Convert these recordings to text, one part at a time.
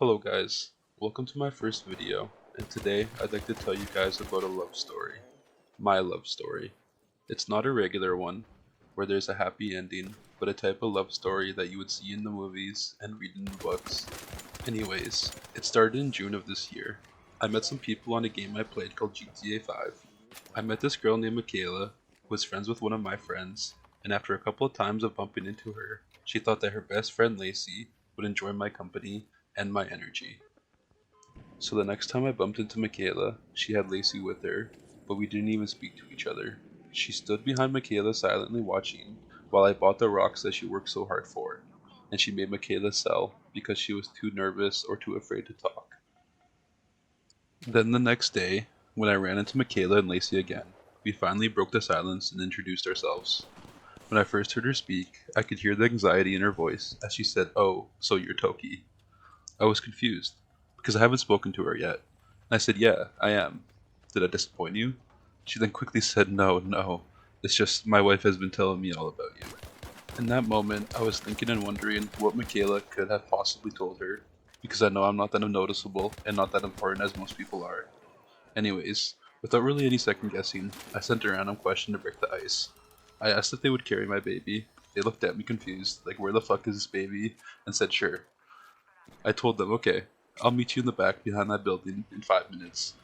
Hello guys, welcome to my first video, and today I'd like to tell you guys about a love story. My love story. It's not a regular one, where there's a happy ending, but a type of love story that you would see in the movies and read in the books. Anyways, it started in June of this year. I met some people on a game I played called GTA 5. I met this girl named Michaela, who was friends with one of my friends, and after a couple of times of bumping into her, she thought that her best friend Lacey would enjoy my company and my energy. So the next time I bumped into Michaela, she had Lacey with her, but we didn't even speak to each other. She stood behind Michaela silently watching while I bought the rocks that she worked so hard for, and she made Michaela sell because she was too nervous or too afraid to talk. Then the next day, when I ran into Michaela and Lacey again, we finally broke the silence and introduced ourselves. When I first heard her speak, I could hear the anxiety in her voice as she said, "Oh, so you're Toki." I was confused, because I haven't spoken to her yet. And I said, "Yeah, I am. Did I disappoint you?" She then quickly said, "No, no. It's just my wife has been telling me all about you." In that moment, I was thinking and wondering what Michaela could have possibly told her, because I know I'm not that noticeable and not that important as most people are. Anyways, without really any second guessing, I sent a random question to break the ice. I asked if they would carry my baby. They looked at me confused, like, "Where the fuck is this baby?" and said, "Sure." I told them, "Okay, I'll meet you in the back behind that building in 5 minutes."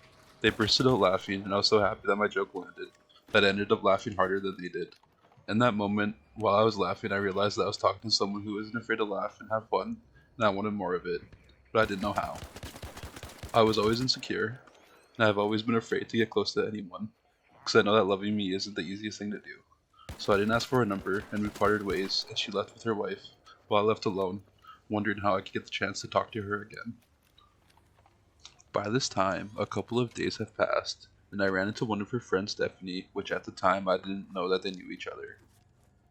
They bursted out laughing, and I was so happy that my joke landed that I ended up laughing harder than they did. In that moment, while I was laughing, I realized that I was talking to someone who isn't afraid to laugh and have fun, and I wanted more of it, but I didn't know how. I was always insecure, and I've always been afraid to get close to anyone, because I know that loving me isn't the easiest thing to do. So I didn't ask for her number, and we parted ways as she left with her wife, while I left alone, wondering how I could get the chance to talk to her again. By this time, a couple of days have passed, and I ran into one of her friends, Stephanie, which at the time I didn't know that they knew each other.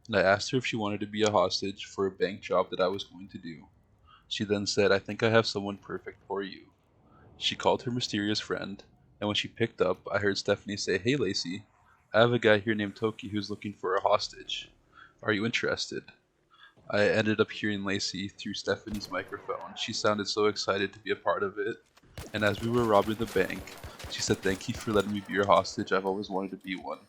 And I asked her if she wanted to be a hostage for a bank job that I was going to do. She then said, "I think I have someone perfect for you." She called her mysterious friend, and when she picked up, I heard Stephanie say, "Hey Lacey, I have a guy here named Toki who's looking for a hostage. Are you interested?" I ended up hearing Lacey through Stephanie's microphone. She sounded so excited to be a part of it. And as we were robbing the bank, she said, "Thank you for letting me be your hostage. I've always wanted to be one."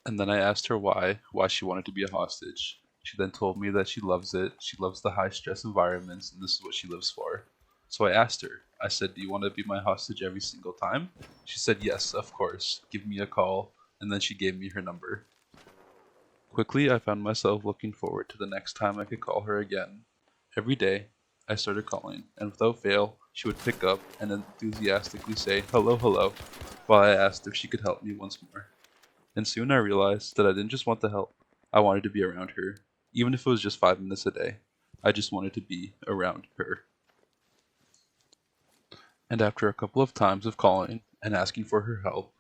And then I asked her why she wanted to be a hostage. She then told me that she loves it. She loves the high stress environments, and this is what she lives for. So I asked her, I said, "Do you want to be my hostage every single time?" She said, "Yes, of course. Give me a call." And then she gave me her number. Quickly, I found myself looking forward to the next time I could call her again. Every day, I started calling, and without fail, she would pick up and enthusiastically say, "Hello, hello," while I asked if she could help me once more. And soon I realized that I didn't just want the help, I wanted to be around her, even if it was just 5 minutes a day. I just wanted to be around her. And after a couple of times of calling and asking for her help,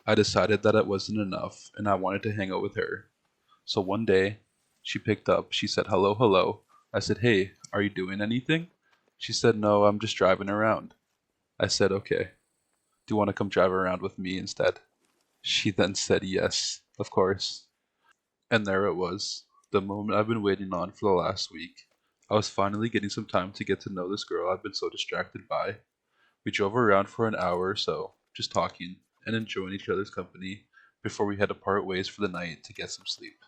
I decided that it wasn't enough and I wanted to hang out with her. So one day, she picked up, she said, "Hello, hello." I said, "Hey, are you doing anything?" She said, "No, I'm just driving around." I said, "Okay, do you want to come drive around with me instead?" She then said, "Yes, of course." And there it was, the moment I've been waiting on for the last week. I was finally getting some time to get to know this girl I've been so distracted by. We drove around for an hour or so, just talking and enjoying each other's company before we had to part ways for the night to get some sleep.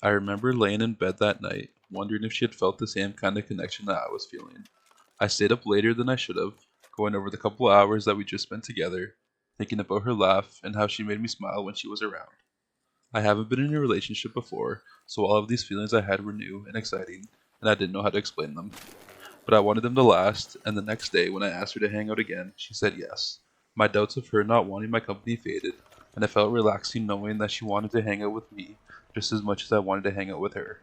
I remember laying in bed that night, wondering if she had felt the same kind of connection that I was feeling. I stayed up later than I should have, going over the couple hours that we just spent together, thinking about her laugh and how she made me smile when she was around. I haven't been in a relationship before, so all of these feelings I had were new and exciting, and I didn't know how to explain them. But I wanted them to last, and the next day, when I asked her to hang out again, she said yes. My doubts of her not wanting my company faded, and it felt relaxing knowing that she wanted to hang out with me just as much as I wanted to hang out with her.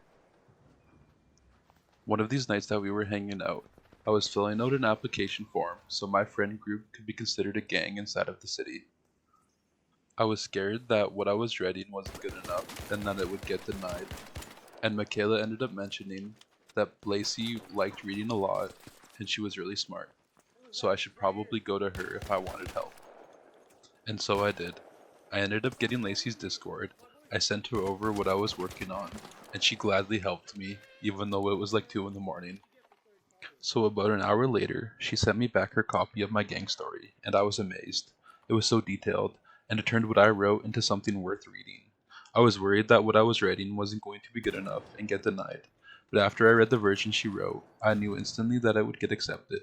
One of these nights that we were hanging out, I was filling out an application form so my friend group could be considered a gang inside of the city. I was scared that what I was writing wasn't good enough and that it would get denied, and Michaela ended up mentioning that Lacey liked reading a lot and she was really smart, so I should probably go to her if I wanted help. And so I did. I ended up getting Lacey's Discord. I sent her over what I was working on, and she gladly helped me, even though it was like 2 in the morning. So about an hour later, she sent me back her copy of my gang story, and I was amazed. It was so detailed, and it turned what I wrote into something worth reading. I was worried that what I was writing wasn't going to be good enough and get denied, but after I read the version she wrote, I knew instantly that it would get accepted.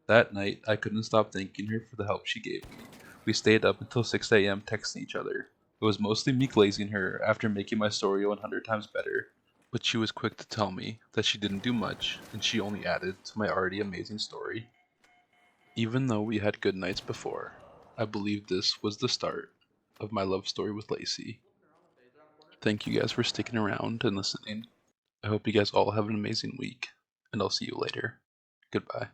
That night, I couldn't stop thanking her for the help she gave me. We stayed up until 6 a.m. texting each other. It was mostly me glazing her after making my story 100 times better, but she was quick to tell me that she didn't do much and she only added to my already amazing story. Even though we had good nights before, I believe this was the start of my love story with Lacey. Thank you guys for sticking around and listening. I hope you guys all have an amazing week, and I'll see you later. Goodbye.